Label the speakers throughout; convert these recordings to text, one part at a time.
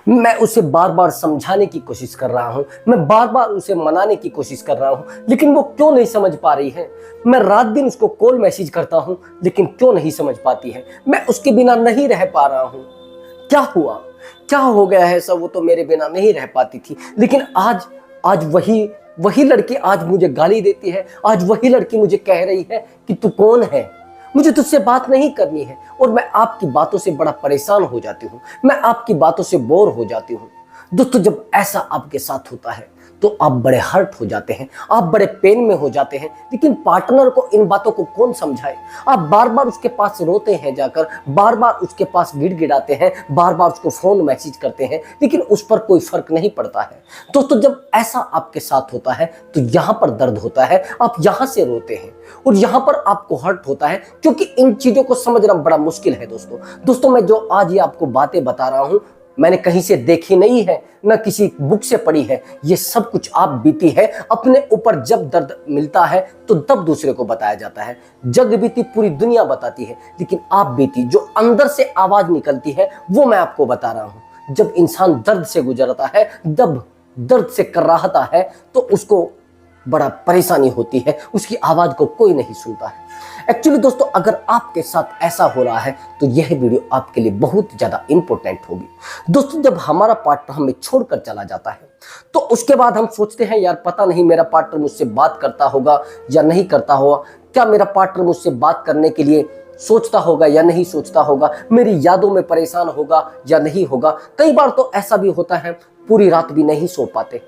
Speaker 1: मैं उसे बार बार समझाने की कोशिश कर रहा हूं, मैं बार बार उसे मनाने की कोशिश कर रहा हूं, लेकिन वो क्यों नहीं समझ पा रही है। मैं रात दिन उसको कॉल मैसेज करता हूं, लेकिन क्यों नहीं समझ पाती है। मैं उसके बिना नहीं रह पा रहा हूं। क्या हुआ, क्या हो गया है सब। वो तो मेरे बिना नहीं रह पाती थी, लेकिन आज आज वही वही लड़की आज मुझे गाली देती है। आज वही लड़की मुझे कह रही है कि तू कौन है, मुझे तुझसे बात नहीं करनी है। और मैं आपकी बातों से बड़ा परेशान हो जाती हूँ, मैं आपकी बातों से बोर हो जाती हूँ। दोस्तों, जब ऐसा आपके साथ होता है तो आप बड़े हर्ट हो जाते हैं, आप बड़े पेन में हो जाते हैं। लेकिन पार्टनर को इन बातों को कौन समझाए। आप बार बार उसके पास रोते हैं, जाकर बार बार उसके पास गिड़गिड़ाते हैं, बार बार उसको फोन मैसेज करते हैं, लेकिन उस पर कोई फर्क नहीं पड़ता है। दोस्तों, जब ऐसा आपके साथ होता है तो यहाँ पर दर्द होता है, आप यहाँ से रोते हैं और यहाँ पर आपको हर्ट होता है, क्योंकि इन चीजों को समझना बड़ा मुश्किल है। दोस्तों, मैं जो आज ये आपको बातें बता रहा हूँ, मैंने कहीं से देखी नहीं है, न किसी बुक से पढ़ी है। ये सब कुछ आप बीती है अपने ऊपर। जब दर्द मिलता है तो तब दूसरे को बताया जाता है। जग बीती पूरी दुनिया बताती है, लेकिन आप बीती जो अंदर से आवाज निकलती है वो मैं आपको बता रहा हूं। जब इंसान दर्द से गुजरता है, जब दर्द से कर्राहता है, तो उसको बड़ा परेशानी होती है, उसकी आवाज को कोई नहीं सुनता है। एक्चुअली दोस्तों, अगर आपके साथ ऐसा हो रहा है तो यह वीडियो आपके लिए बहुत ज्यादा इंपॉर्टेंट होगी। दोस्तों, जब हमारा पार्टनर हमें छोड़कर चला जाता है तो उसके बाद हम सोचते हैं, यार पता नहीं मेरा पार्टनर मुझसे बात करता होगा या नहीं करता होगा, क्या मेरा पार्टनर मुझसे बात करने के लिए सोचता होगा या नहीं सोचता होगा, मेरी यादों में परेशान होगा या नहीं होगा। कई बार तो ऐसा भी होता है, पूरी रात भी नहीं सो पाते।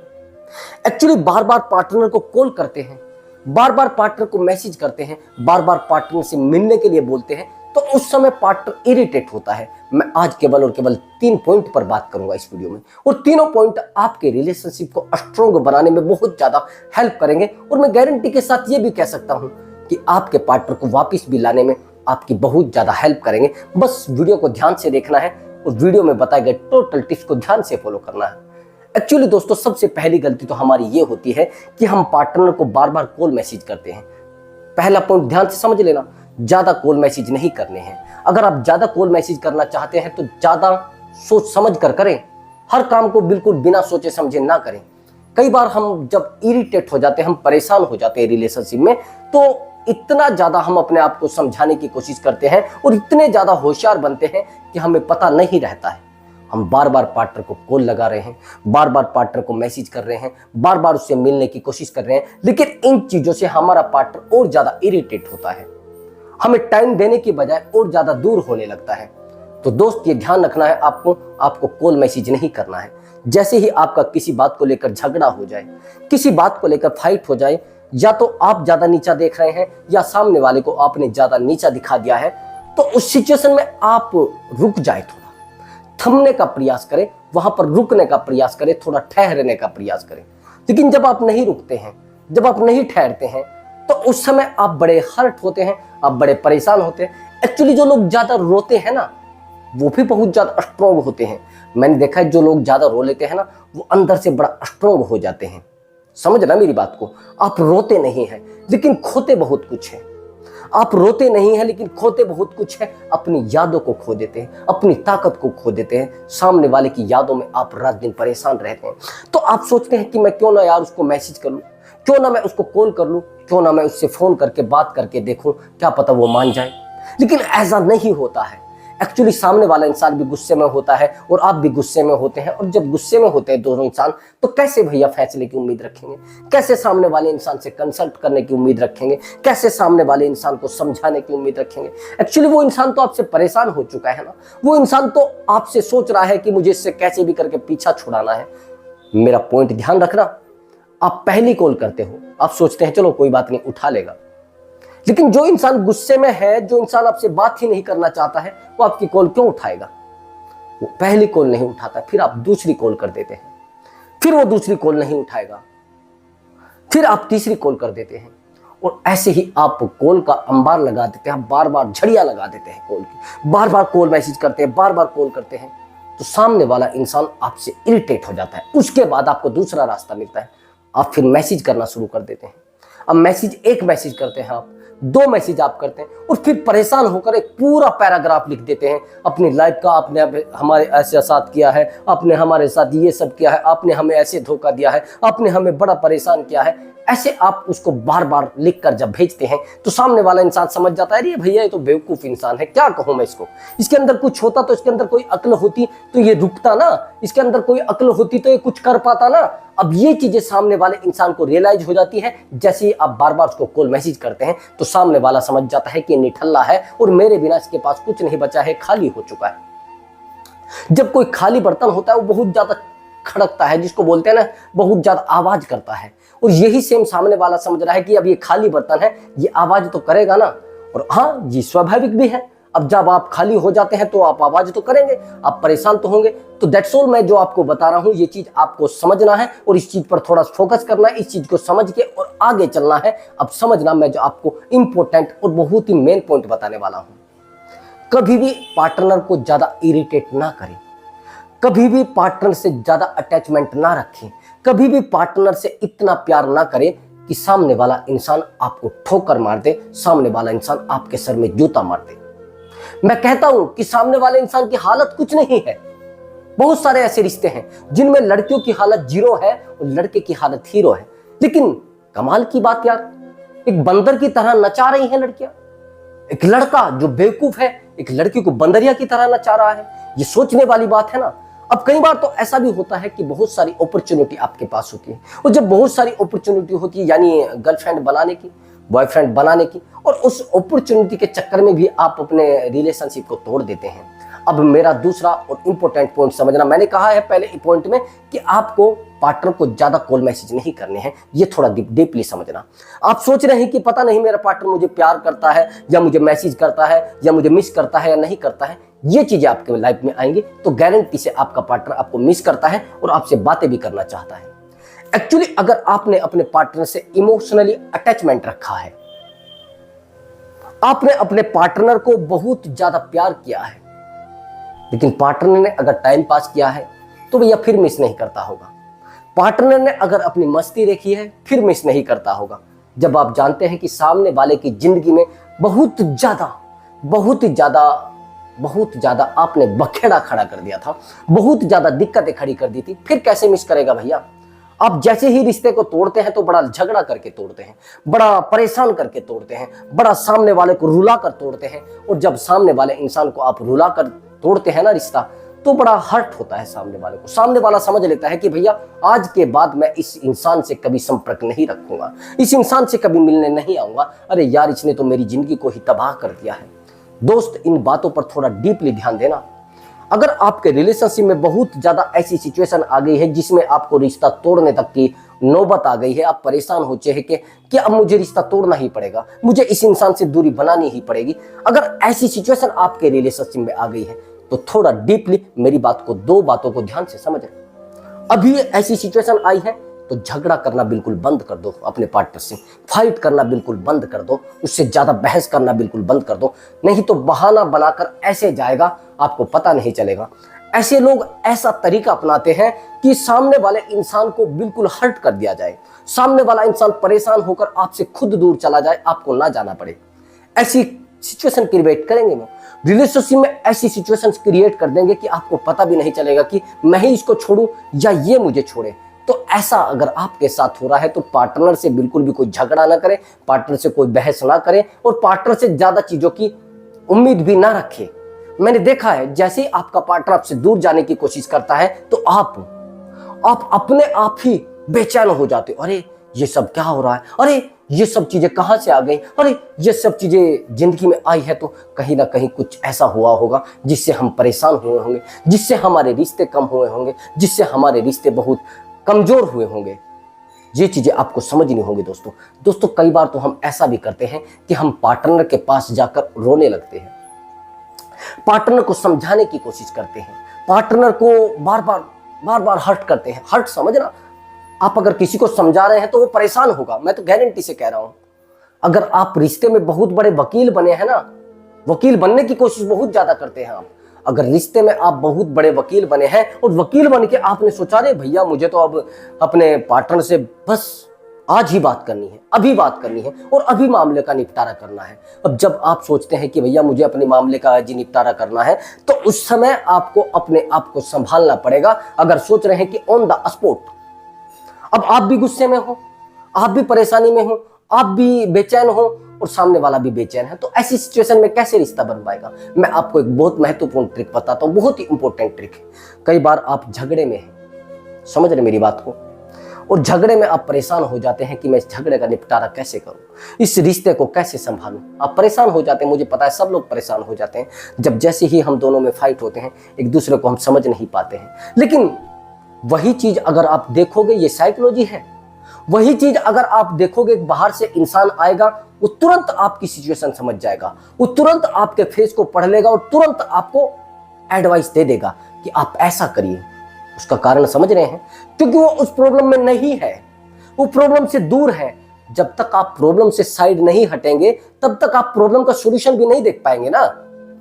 Speaker 1: एक्चुअली बार बार पार्टनर को कॉल करते हैं, बार बार पार्टनर को मैसेज करते हैं, बार बार पार्टनर से मिलने के लिए बोलते हैं, तो उस समय पार्टनर इरिटेट होता है। मैं आज केवल और केवल 3 पॉइंट पर बात करूंगा इस वीडियो में, और तीनों पॉइंट आपके रिलेशनशिप को स्ट्रॉन्ग बनाने में बहुत ज्यादा हेल्प करेंगे। और मैं गारंटी के साथ ये भी कह सकता हूं कि आपके पार्टनर को वापस भी लाने में आपकी बहुत ज्यादा हेल्प करेंगे। बस वीडियो को ध्यान से देखना है और वीडियो में बताए गए टोटल टिप्स को ध्यान से फॉलो करना है। एक्चुअली दोस्तों, सबसे पहली गलती तो हमारी ये होती है कि हम पार्टनर को बार बार कॉल मैसेज करते हैं। पहला पॉइंट ध्यान से समझ लेना, ज्यादा कॉल मैसेज नहीं करने हैं। अगर आप ज्यादा कॉल मैसेज करना चाहते हैं तो ज्यादा सोच समझ कर करें। हर काम को बिल्कुल बिना सोचे समझे ना करें। कई बार हम जब इरिटेट हो जाते हैं, हम परेशान हो जाते हैं रिलेशनशिप में, तो इतना ज्यादा हम अपने आप को समझाने की कोशिश करते हैं और इतने ज्यादा होशियार बनते हैं कि हमें पता नहीं रहता है। हम बार बार पार्टनर को कॉल लगा रहे हैं, बार बार पार्टनर को मैसेज कर रहे हैं, बार बार उससे मिलने की कोशिश कर रहे हैं, लेकिन इन चीजों से हमारा पार्टनर और ज्यादा इरिटेट होता है, हमें टाइम देने की बजाय और ज्यादा दूर होने लगता है। तो दोस्त, ये ध्यान रखना है आपको कॉल मैसेज नहीं करना है। जैसे ही आपका किसी बात को लेकर झगड़ा हो जाए, किसी बात को लेकर फाइट हो जाए, या तो आप ज्यादा नीचा देख रहे हैं या सामने वाले को आपने ज्यादा नीचा दिखा दिया है, तो उस सिचुएशन में आप रुक जाए, थोड़ा थमने का प्रयास करें, वहां पर रुकने का प्रयास करें, थोड़ा ठहरने का प्रयास करें। लेकिन जब आप नहीं रुकते हैं, जब आप नहीं ठहरते हैं, तो उस समय आप बड़े हर्ट होते हैं, आप बड़े परेशान होते हैं। एक्चुअली जो लोग ज्यादा रोते हैं ना, वो भी बहुत ज्यादा स्ट्रॉन्ग होते हैं। मैंने देखा है, जो लोग ज्यादा रो लेते हैं ना, वो अंदर से बड़ा स्ट्रॉन्ग हो जाते हैं। समझना मेरी बात को। आप रोते नहीं हैं लेकिन खोते बहुत कुछ है। आप रोते नहीं हैं लेकिन खोते बहुत कुछ है। अपनी यादों को खो देते हैं, अपनी ताकत को खो देते हैं। सामने वाले की यादों में आप रात दिन परेशान रहते हैं। तो आप सोचते हैं कि मैं क्यों ना यार उसको मैसेज कर लूं, क्यों ना मैं उसको कॉल कर लूं, क्यों ना मैं उससे फोन करके बात करके देखूं, क्या पता वो मान जाए। लेकिन ऐसा नहीं होता है। एक्चुअली सामने वाला इंसान भी गुस्से में होता है और आप भी गुस्से में होते हैं, और जब गुस्से में होते हैं दोनों इंसान, तो कैसे भैया फैसले की उम्मीद रखेंगे, कैसे सामने वाले इंसान से कंसल्ट करने की उम्मीद रखेंगे, कैसे सामने वाले इंसान को समझाने की उम्मीद रखेंगे। एक्चुअली वो इंसान तो आपसे परेशान हो चुका है ना, वो इंसान तो आपसे सोच रहा है कि मुझे इससे कैसे भी करके पीछा छुड़ाना है। मेरा पॉइंट ध्यान रखना, आप पहली कॉल करते हो, आप सोचते हैं चलो कोई बात नहीं, उठा लेगा। लेकिन जो इंसान गुस्से में है, जो इंसान आपसे बात ही नहीं करना चाहता है, वो आपकी कॉल क्यों उठाएगा। वो पहली कॉल नहीं उठाता, फिर आप दूसरी कॉल कर देते हैं, फिर वो दूसरी कॉल नहीं उठाएगा, फिर आप तीसरी कॉल कर देते हैं, और ऐसे ही आप कॉल का अंबार लगा देते हैं, बार बार झड़ियां लगा देते हैं कॉल की, बार बार कॉल मैसेज करते हैं, बार बार कॉल करते हैं। तो सामने वाला इंसान आपसे इरिटेट हो जाता है। उसके बाद आपको दूसरा रास्ता मिलता है, आप फिर मैसेज करना शुरू कर देते हैं। अब मैसेज, एक मैसेज करते हैं आप, 2 मैसेज आप करते हैं और फिर परेशान होकर एक पूरा पैराग्राफ लिख देते हैं अपनी लाइफ का। आपने हमारे ऐसे साथ किया है, आपने हमारे साथ ये सब किया है, आपने हमें ऐसे धोखा दिया है, आपने हमें बड़ा परेशान किया है। ऐसे आप उसको बार बार लिख कर जब भेजते हैं तो सामने वाला इंसान समझ जाता है, अरे भैया ये तो बेवकूफ इंसान है, क्या कहूं मैं इसको, इसके अंदर कुछ होता तो, इसके अंदर कोई अक्ल होती तो ये रुकता ना, इसके अंदर कोई अक्ल होती तो ये कुछ कर पाता ना। अब ये चीजें सामने वाले इंसान को रियलाइज हो जाती है। जैसे ही आप बार बार उसको कॉल मैसेज करते हैं तो सामने वाला समझ जाता है कि ये निठल्ला है और मेरे बिना इसके पास कुछ नहीं बचा है, खाली हो चुका है। जब कोई खाली बर्तन होता है वो बहुत ज्यादा खड़कता है, जिसको बोलते हैं ना, बहुत ज्यादा आवाज करता है। और यही सेम सामने वाला समझ रहा है कि अब ये खाली बर्तन है, ये आवाज तो करेगा ना। और हाँ, ये स्वाभाविक भी है, अब जब आप खाली हो जाते हैं तो आप आवाज तो करेंगे, आप परेशान तो होंगे। तो दैट्स ऑल, मैं जो आपको बता रहा हूं ये चीज आपको समझना है और इस चीज पर थोड़ा फोकस करना है, इस चीज को समझ के और आगे चलना है। अब समझना, मैं जो आपको इंपॉर्टेंट और बहुत ही मेन पॉइंट बताने वाला हूं, कभी भी पार्टनर को ज्यादा इरिटेट ना करें, कभी भी पार्टनर से ज्यादा अटैचमेंट ना रखें, कभी भी पार्टनर से इतना प्यार ना करें कि सामने वाला इंसान आपको ठोकर मार दे, सामने वाला इंसान आपके सर में जूता मार दे। मैं कहता हूं कि सामने वाले इंसान की हालत कुछ नहीं है। बहुत सारे ऐसे रिश्ते हैं जिनमें लड़कियों की हालत 0 है और लड़के की हालत हीरो है, लेकिन कमाल की बात यार, एक बंदर की तरह नचा रही हैं लड़कियां। एक लड़का जो बेवकूफ है एक लड़की को बंदरिया की तरह नचा रहा है। ये सोचने वाली बात है ना। अब कई बार तो ऐसा भी होता है कि बहुत सारी अपॉर्चुनिटी आपके पास होती है, और जब बहुत सारी अपॉर्चुनिटी होती है, यानी गर्लफ्रेंड बनाने की, बॉयफ्रेंड बनाने की, और उस अपॉर्चुनिटी के चक्कर में भी आप अपने रिलेशनशिप को तोड़ देते हैं। अब मेरा दूसरा और इंपॉर्टेंट पॉइंट समझना, मैंने कहा है पहले पॉइंट में कि आपको पार्टनर को ज्यादा कॉल मैसेज नहीं करने हैं, ये थोड़ा डीपली समझना। आप सोच रहे हैं कि पता नहीं मेरा पार्टनर मुझे प्यार करता है या मुझे मैसेज करता है या मुझे मिस करता है या नहीं करता है। ये चीजें आपके लाइफ में आएंगी तो गारंटी से आपका पार्टनर आपको मिस करता है और आपसे बातें भी करना चाहता है। एक्चुअली अगर आपने अपने पार्टनर से इमोशनली अटैचमेंट रखा है, आपने अपने पार्टनर को बहुत ज्यादा प्यार किया है, लेकिन पार्टनर ने अगर टाइम पास किया है तो भैया फिर मिस नहीं करता होगा। पार्टनर ने अगर अपनी मस्ती देखी है फिर मिस नहीं करता होगा। जब आप जानते हैं कि सामने वाले की जिंदगी में बहुत ज्यादा आपने बखेड़ा खड़ा कर दिया था, बहुत ज्यादा दिक्कतें खड़ी कर दी थी, फिर कैसे मिस करेगा भैया। आप जैसे ही रिश्ते को तोड़ते हैं तो बड़ा झगड़ा करके तोड़ते हैं, बड़ा परेशान करके तोड़ते हैं, बड़ा सामने वाले को रुला कर तोड़ते हैं। और जब सामने वाले इंसान को आप रुला कर तोड़ते हैं ना रिश्ता, तो बड़ा हर्ट होता है सामने वाले को। सामने वाला समझ लेता है कि भैया आज के बाद मैं इस इंसान से कभी संपर्क नहीं रखूंगा, इस इंसान से कभी मिलने नहीं आऊंगा। अरे यार, इसने तो मेरी जिंदगी को ही तबाह कर दिया है। दोस्त, इन बातों पर थोड़ा डीपली ध्यान देना। अगर आपके रिलेशनशिप में बहुत ज्यादा ऐसी सिचुएशन आ गई है जिसमें आपको रिश्ता तोड़ने तक की नौबत आ गई है, आप परेशान हो चुके हैं कि अब मुझे रिश्ता तोड़ना ही पड़ेगा, मुझे इस इंसान से दूरी बनानी ही पड़ेगी, अगर ऐसी सिचुएशन आपके रिलेशनशिप में आ गई है तो थोड़ा डीपली मेरी बात को, 2 बातों को ध्यान से समझें। अभी ऐसी सिचुएशन आई है तो झगड़ा करना बिल्कुल बंद कर दो, अपने पार्टनर से फाइट करना बिल्कुल बंद कर दो, उससे ज्यादा बहस करना बिल्कुल बंद कर दो, नहीं तो बहाना बनाकर ऐसे जाएगा आपको पता नहीं चलेगा। ऐसे लोग ऐसा तरीका अपनाते हैं कि सामने वाले इंसान को बिल्कुल हर्ट कर दिया जाए, सामने वाला इंसान परेशान होकर आपसे खुद दूर चला जाए, आपको ना जाना पड़े। ऐसी सिचुएशन क्रिएट करेंगे वो रिलेशनशिप में, ऐसी सिचुएशंस क्रिएट कर देंगे कि आपको पता भी नहीं चलेगा कि मैं ही इसको छोड़ूं या ये मुझे छोड़े। तो ऐसा अगर आपके साथ हो रहा है तो पार्टनर से बिल्कुल भी कोई झगड़ा ना करें, पार्टनर से कोई बहस ना करें और पार्टनर से ज्यादा चीजों की उम्मीद भी ना रखें। मैंने देखा है जैसे ही आपका पार्टनर आपसे दूर जाने की कोशिश करता है तो आप अपने आप ही बेचैन हो जाते हो। अरे ये सब क्या हो रहा है, अरे ये सब चीजें कहां से आ गई, अरे ये सब चीजें जिंदगी में आई है तो कहीं ना कहीं कुछ ऐसा हुआ होगा जिससे हम परेशान हुए होंगे, जिससे हमारे रिश्ते कम हुए होंगे, जिससे हमारे रिश्ते बहुत कमजोर हुए होंगे। ये चीजें आपको समझनी होंगी दोस्तों। कई बार तो हम ऐसा भी करते हैं कि हम पार्टनर के पास जाकर रोने लगते हैं, पार्टनर को समझाने की कोशिश करते हैं, पार्टनर को बार बार हर्ट करते हैं। हर्ट समझना, आप अगर किसी को समझा रहे हैं तो वो परेशान होगा, मैं तो गारंटी से कह रहा हूं। अगर आप रिश्ते में बहुत बड़े वकील बने हैं ना, वकील बनने की कोशिश बहुत ज्यादा करते हैं आप, अगर रिश्ते में आप बहुत बड़े वकील बने हैं और वकील बन के आपने सोचा रे भैया मुझे तो अब अपने पार्टनर से बस आज ही बात करनी है, अभी बात करनी है और अभी मामले का निपटारा करना है। अब जब आप सोचते हैं कि भैया मुझे अपने मामले का आज ही निपटारा करना है, तो उस समय आपको अपने आप को संभालना पड़ेगा। अगर सोच रहे हैं कि ऑन द स्पॉट, अब आप भी गुस्से में हो, आप भी परेशानी में हो, आप भी बेचैन हो और सामने वाला भी बेचैन है, तो ऐसी सिचुएशन में कैसे रिश्ता बन पाएगा। मैं आपको एक बहुत महत्वपूर्ण ट्रिक बताता हूँ, बहुत ही इंपॉर्टेंट ट्रिक है। कई बार आप झगड़े में हैं, समझ रहे मेरी बात को, और झगड़े में आप परेशान हो जाते हैं कि मैं इस झगड़े का निपटारा कैसे करूं, इस रिश्ते को कैसे संभालूं। आप परेशान हो जाते हैं, मुझे पता है सब लोग परेशान हो जाते हैं जब जैसे ही हम दोनों में फाइट होते हैं, एक दूसरे को हम समझ नहीं पाते हैं। लेकिन वही चीज अगर आप देखोगे, ये साइकोलॉजी है, वही चीज अगर आप देखोगे, बाहर से इंसान आएगा, वो तुरंत आपकी सिचुएशन समझ जाएगा, वो तुरंत आपके फेस को पढ़ लेगा और तुरंत आपको एडवाइस दे देगा कि आप ऐसा करिए। उसका कारण समझ रहे हैं, क्योंकि वो उस प्रॉब्लम में नहीं है, वो प्रॉब्लम से दूर है। जब तक आप प्रॉब्लम से साइड नहीं हटेंगे, तब तक आप प्रॉब्लम का सॉल्यूशन भी नहीं देख पाएंगे ना।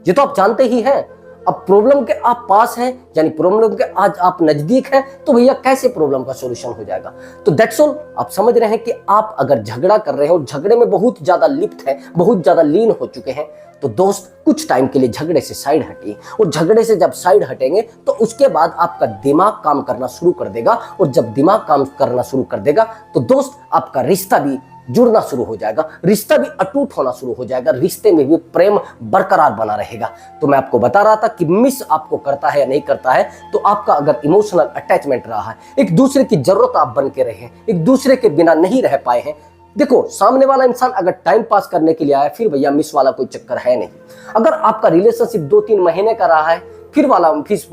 Speaker 1: ये तो आप जानते ही हैं। अब प्रॉब्लम के आप पास हैं, यानी प्रॉब्लम के आज आप नजदीक हैं, तो भैया कैसे प्रॉब्लम का सॉल्यूशन हो जाएगा। तो दैट्स ऑल। आप समझ रहे हैं कि आप अगर झगड़ा कर रहे हो, झगड़े में बहुत ज्यादा लिप्त है, बहुत ज्यादा लीन हो चुके हैं, तो दोस्त कुछ टाइम के लिए झगड़े से साइड हटिए। और झगड़े से जब साइड हटेंगे तो उसके बाद आपका दिमाग काम करना शुरू कर देगा, और जब दिमाग काम करना शुरू कर देगा तो दोस्त आपका रिश्ता भी जुड़ना शुरू हो जाएगा, रिश्ता भी अटूट होना शुरू हो जाएगा, रिश्ते में भी प्रेम बरकरार बना रहेगा। तो मैं आपको बता रहा था कि मिस आपको करता है या नहीं करता है, तो आपका अगर इमोशनल अटैचमेंट रहा है, एक दूसरे की जरूरत आप बन के रहे हैं, एक दूसरे के बिना नहीं रह पाए हैं। देखो, सामने वाला इंसान अगर टाइम पास करने के लिए आया, फिर भैया मिस वाला कोई चक्कर है नहीं। अगर आपका रिलेशनशिप 2-3 महीने का रहा है, फिर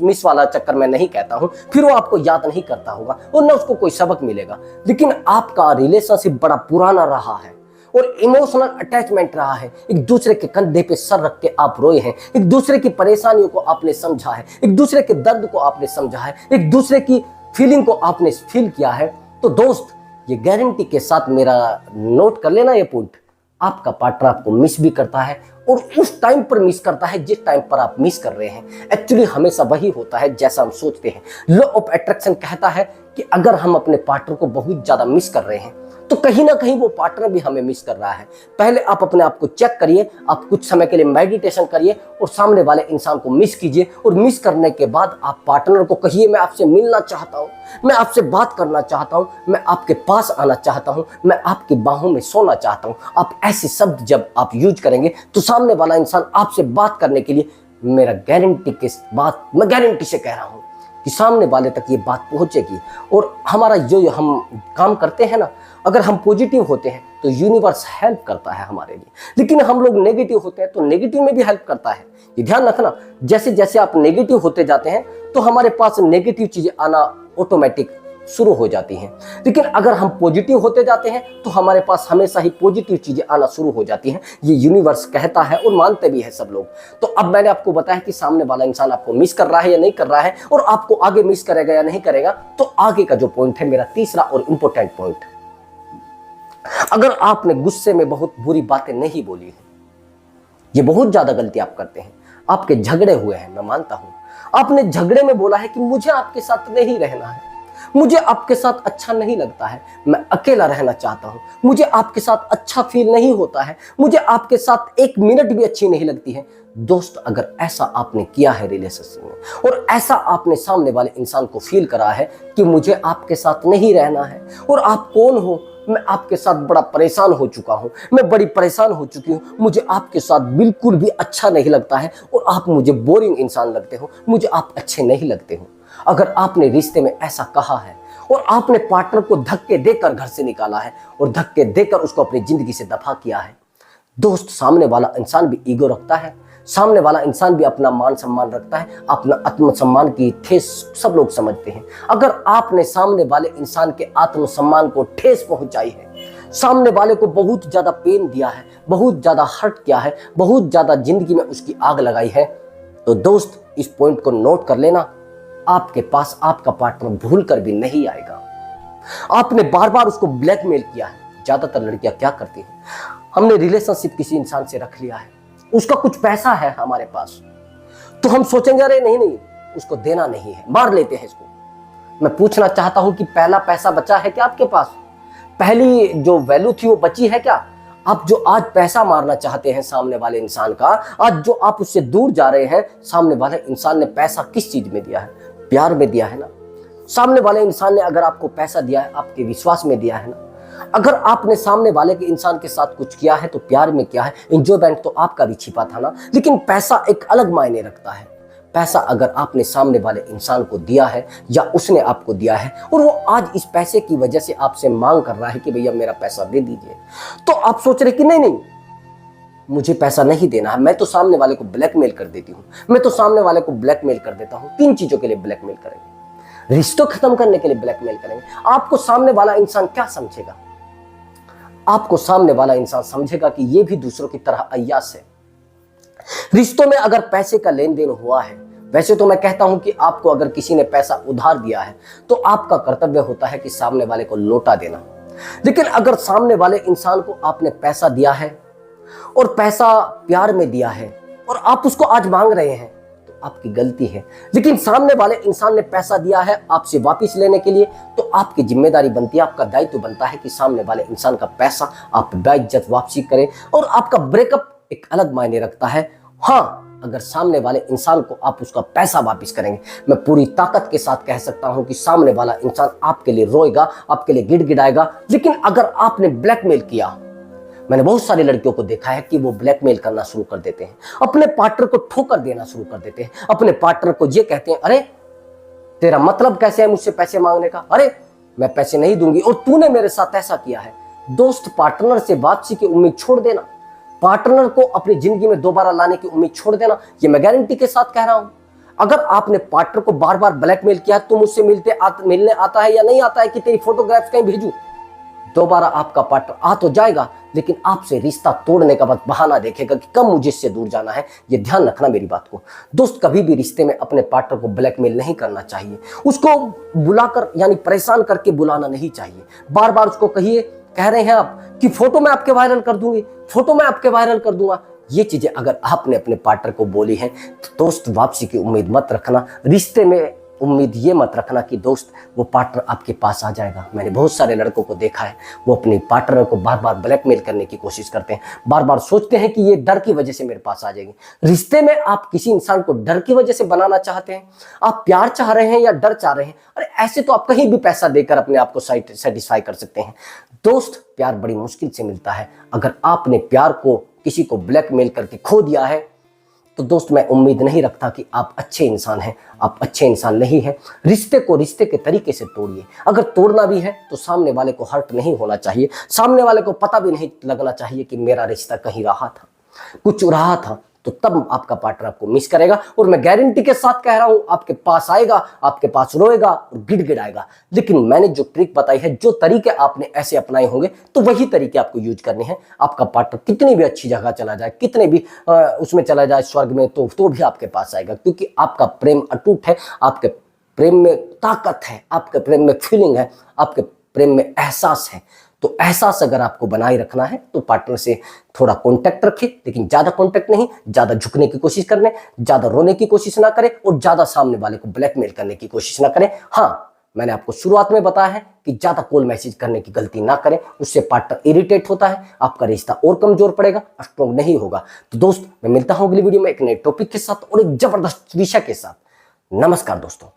Speaker 1: मिस वाला चक्कर मैं नहीं कहता हूं, फिर वो आपको याद नहीं करता होगा और न उसको कोई सबक मिलेगा। लेकिन आपका रिलेशनशिप बड़ा पुराना रहा है और इमोशनल अटैचमेंट रहा है, एक दूसरे के कंधे पे सर रख के आप रोए हैं, एक दूसरे की परेशानियों को आपने समझा है, एक दूसरे के दर्द को आपने समझा है, एक दूसरे की फीलिंग को आपने फील किया है, तो दोस्त ये गारंटी के साथ मेरा नोट कर लेना ये पॉइंट, आपका पार्टनर आपको मिस भी करता है और उस टाइम पर मिस करता है जिस टाइम पर आप मिस कर रहे हैं। एक्चुअली हमेशा वही होता है जैसा हम सोचते हैं। लॉ ऑफ अट्रैक्शन कहता है कि अगर हम अपने पार्टनर को बहुत ज्यादा मिस कर रहे हैं, तो कहीं ना कहीं वो पार्टनर भी हमें मिस कर रहा है। पहले आप अपने आप को चेक करिए, आप कुछ समय के लिए मेडिटेशन करिए और सामने वाले इंसान को मिस कीजिए, और मिस करने के बाद आप पार्टनर को कहिए, मैं आपसे मिलना चाहता हूँ, मैं आपसे बात करना चाहता हूँ, मैं आपके पास आना चाहता हूँ, मैं आपकी बाहों में सोना चाहता हूँ। आप ऐसे शब्द जब आप यूज करेंगे तो सामने वाला इंसान आपसे बात करने के लिए, मैं गारंटी से कह रहा हूँ कि सामने वाले तक ये बात पहुंचेगी। और हमारा जो हम काम करते हैं ना, अगर हम पॉजिटिव होते हैं तो यूनिवर्स हेल्प करता है हमारे लिए, लेकिन हम लोग नेगेटिव होते हैं तो नेगेटिव में भी हेल्प करता है। ये ध्यान रखना, जैसे जैसे आप नेगेटिव होते जाते हैं तो हमारे पास नेगेटिव चीजें आना ऑटोमेटिक शुरू हो जाती हैं, लेकिन अगर हम पॉजिटिव होते जाते हैं तो हमारे पास हमेशा ही पॉजिटिव चीजें आना शुरू हो जाती हैं। ये यूनिवर्स कहता है और मानते भी है सब लोग। तो अब मैंने आपको बताया कि सामने वाला इंसान आपको मिस कर रहा है या नहीं कर रहा है, और आपको आगे मिस करेगा या नहीं करेगा। तो आगे का जो पॉइंट है मेरा तीसरा और इंपॉर्टेंट पॉइंट, अगर आपने गुस्से में बहुत बुरी बातें नहीं बोली है, ये बहुत ज्यादा गलती आप करते हैं। आपके झगड़े हुए हैं, मैं मानता हूं, आपने झगड़े में बोला है कि मुझे आपके साथ नहीं रहना है, मुझे आपके साथ अच्छा नहीं लगता है, मैं अकेला रहना चाहता हूं, मुझे आपके साथ अच्छा फील नहीं होता है, मुझे आपके साथ 1 मिनट भी अच्छी नहीं लगती है। दोस्त, अगर ऐसा आपने किया है रिलेशनशिप में, और ऐसा आपने सामने वाले इंसान को फील करा है कि मुझे आपके साथ नहीं रहना है, और आप कौन हो, मैं आपके साथ बड़ा परेशान हो चुका हूं, मैं बड़ी परेशान हो चुकी हूं, मुझे आपके साथ बिल्कुल भी अच्छा नहीं लगता है, और आप मुझे बोरिंग इंसान लगते हो, मुझे आप अच्छे नहीं लगते हो। अगर आपने रिश्ते में ऐसा कहा है और आपने पार्टनर को धक्के देकर घर से निकाला है और धक्के देकर उसको अपनी जिंदगी से दफा किया है, दोस्त, सामने वाला इंसान भी ईगो रखता है, सामने वाला इंसान भी अपना मान सम्मान रखता है, अपना आत्मसम्मान की ठेस सब लोग समझते हैं। अगर आपने सामने वाले इंसान के आत्मसम्मान को ठेस पहुंचाई है, सामने वाले को बहुत ज्यादा पेन दिया है, बहुत ज्यादा हर्ट किया है, बहुत ज्यादा जिंदगी में उसकी आग लगाई है, तो दोस्त इस पॉइंट को नोट कर लेना, आपके पास आपका पार्टनर भूल कर भी नहीं आएगा। आपने बार बार उसको ब्लैकमेल किया है। ज्यादातर लड़कियां क्या करती हैं, हमने रिलेशनशिप किसी इंसान से रख लिया है, उसका कुछ पैसा है हमारे पास, तो हम सोचेंगे अरे नहीं उसको देना नहीं है, मार लेते हैं इसको। मैं पूछना चाहता हूं कि पहला पैसा बचा है क्या आपके पास? पहली जो वैल्यू थी वो बची है क्या? आप जो आज पैसा मारना चाहते हैं सामने वाले इंसान का, आज जो आप उससे दूर जा रहे हैं, सामने वाले इंसान ने पैसा किस चीज में दिया है? प्यार में दिया है ना। सामने वाले इंसान ने अगर आपको पैसा दिया है, आपके विश्वास में दिया है ना। अगर आपने सामने वाले के इंसान के साथ कुछ किया है तो प्यार में किया है, एंजॉयमेंट तो आपका भी छिपा था ना। लेकिन पैसा एक अलग मायने रखता है। पैसा अगर आपने सामने वाले इंसान को दिया है या उसने आपको दिया है और वो आज इस पैसे की वजह से आपसे मांग कर रहा है कि भैया मेरा पैसा दे दीजिए, तो आप सोच रहे कि नहीं नहीं मुझे पैसा नहीं देना है, मैं तो सामने वाले को ब्लैकमेल कर देती हूँ, मैं तो सामने वाले को ब्लैकमेल कर देता हूँ। किन चीजों के लिए ब्लैकमेल करेंगे? रिश्तों खत्म करने के लिए ब्लैकमेल करेंगे। आपको सामने वाला इंसान क्या समझेगा? आपको सामने वाला इंसान समझेगा कि ये भी दूसरों की तरह अय्यास है। रिश्तों में अगर पैसे का लेन देन हुआ है, वैसे तो मैं कहता हूं कि आपको अगर किसी ने पैसा उधार दिया है तो आपका कर्तव्य होता है कि सामने वाले को लौटा देना। लेकिन अगर सामने वाले इंसान को आपने पैसा दिया है और पैसा प्यार में दिया है और आप उसको आज मांग रहे हैं तो आपकी गलती है। लेकिन सामने वाले इंसान ने पैसा दिया है आपसे वापस लेने के लिए, तो आपकी जिम्मेदारी बनती है, आपका दायित्व बनता है कि सामने वाले इंसान का पैसा आप बाइज्जत वापसी करें। और आपका ब्रेकअप एक अलग मायने रखता है। हाँ, अगर सामने वाले इंसान को आप उसका पैसा वापस करेंगे, मैं पूरी ताकत के साथ कह सकता हूं कि सामने वाला इंसान आपके लिए रोएगा, आपके लिए गिड़गिड़ाएगा। लेकिन अगर आपने ब्लैकमेल किया, मैंने बहुत सारी लड़कियों को देखा है कि वो ब्लैकमेल करना शुरू कर देते हैं, अपने पार्टनर को ठोकर देना शुरू कर देते हैं, अपने पार्टनर को ये कहते हैं, अरे तेरा मतलब कैसे है मुझसे पैसे मांगने का? अरे मैं पैसे नहीं दूंगी और तूने मेरे साथ ऐसा किया है। दोस्त, पार्टनर से वापसी की उम्मीद छोड़ देना, पार्टनर को अपनी जिंदगी में दोबारा लाने की उम्मीद छोड़ देना, ये मैं गारंटी के साथ कह रहा हूं। अगर आपने पार्टनर को बार बार ब्लैकमेल किया, तुम मुझसे मिलने आता है या नहीं आता है कि तेरी फोटोग्राफ्स कहीं भेजूं, दोबारा आपका पार्टनर आ तो जाएगा लेकिन आपसे रिश्ता तोड़ने का बस बहाना देखेगा कि कब मुझे इससे दूर जाना है। ये ध्यान रखना मेरी बात को। दोस्त, कभी भी रिश्ते में अपने पार्टनर को ब्लैकमेल नहीं करना चाहिए। उसको बुलाकर यानी परेशान करके बुलाना नहीं चाहिए। बार बार उसको कहिए, कह रहे हैं आप कि फोटो मैं आपके वायरल कर दूंगी, फोटो मैं आपके वायरल कर दूंगा। ये चीजें अगर आपने अपने पार्टनर को बोली हैं तो दोस्त, वापसी की उम्मीद मत रखना। रिश्ते में उम्मीद ये मत रखना कि दोस्त वो पार्टनर आपके पास आ जाएगा। मैंने बहुत सारे लड़कों को देखा है, वो अपने पार्टनर को बार बार ब्लैकमेल करने की कोशिश करते हैं, बार बार सोचते हैं कि ये डर की वजह से मेरे पास आ जाएगी। रिश्ते में आप किसी इंसान को डर की वजह से बनाना चाहते हैं? आप प्यार चाह रहे हैं या डर चाह रहे हैं? अरे ऐसे तो आप कहीं भी पैसा देकर अपने आप को सेटिस्फाई कर सकते हैं। दोस्त, प्यार बड़ी मुश्किल से मिलता है। अगर आपने प्यार को किसी को ब्लैकमेल करके खो दिया है तो दोस्त, मैं उम्मीद नहीं रखता कि आप अच्छे इंसान हैं। आप अच्छे इंसान नहीं हैं। रिश्ते को रिश्ते के तरीके से तोड़िए। अगर तोड़ना भी है तो सामने वाले को हर्ट नहीं होना चाहिए, सामने वाले को पता भी नहीं लगना चाहिए कि मेरा रिश्ता कहीं रहा था, कुछ रहा था। तो तब आपका पार्टनर आपको मिस करेगा और मैं गारंटी के साथ कह रहा हूं, आपके पास आएगा, आपके पास रोएगा और गिड़गिड़ाएगा। लेकिन मैंने जो ट्रिक बताई है, जो तरीके आपने ऐसे अपनाए होंगे, तो वही तरीके आपको यूज करने हैं। आपका पार्टनर कितनी भी अच्छी जगह चला जाए, कितने भी उसमें चला जाए स्वर्ग में, तो भी आपके पास आएगा, क्योंकि आपका प्रेम अटूट है, आपके प्रेम में ताकत है, आपके प्रेम में फीलिंग है, आपके प्रेम में एहसास है। तो एहसास अगर आपको बनाए रखना है तो पार्टनर से थोड़ा कांटेक्ट रखें, लेकिन ज्यादा कांटेक्ट नहीं, ज्यादा झुकने की कोशिश करने, ज्यादा रोने की कोशिश ना करें और ज्यादा सामने वाले को ब्लैकमेल करने की कोशिश ना करें। हाँ, मैंने आपको शुरुआत में बताया है कि ज्यादा कॉल मैसेज करने की गलती ना करें, उससे पार्टनर इरिटेट होता है, आपका रिश्ता और कमजोर पड़ेगा, स्ट्रॉन्ग नहीं होगा। तो दोस्त, मैं मिलता हूं अगली वीडियो में एक नए टॉपिक के साथ और एक जबरदस्त विषय के साथ। नमस्कार दोस्तों।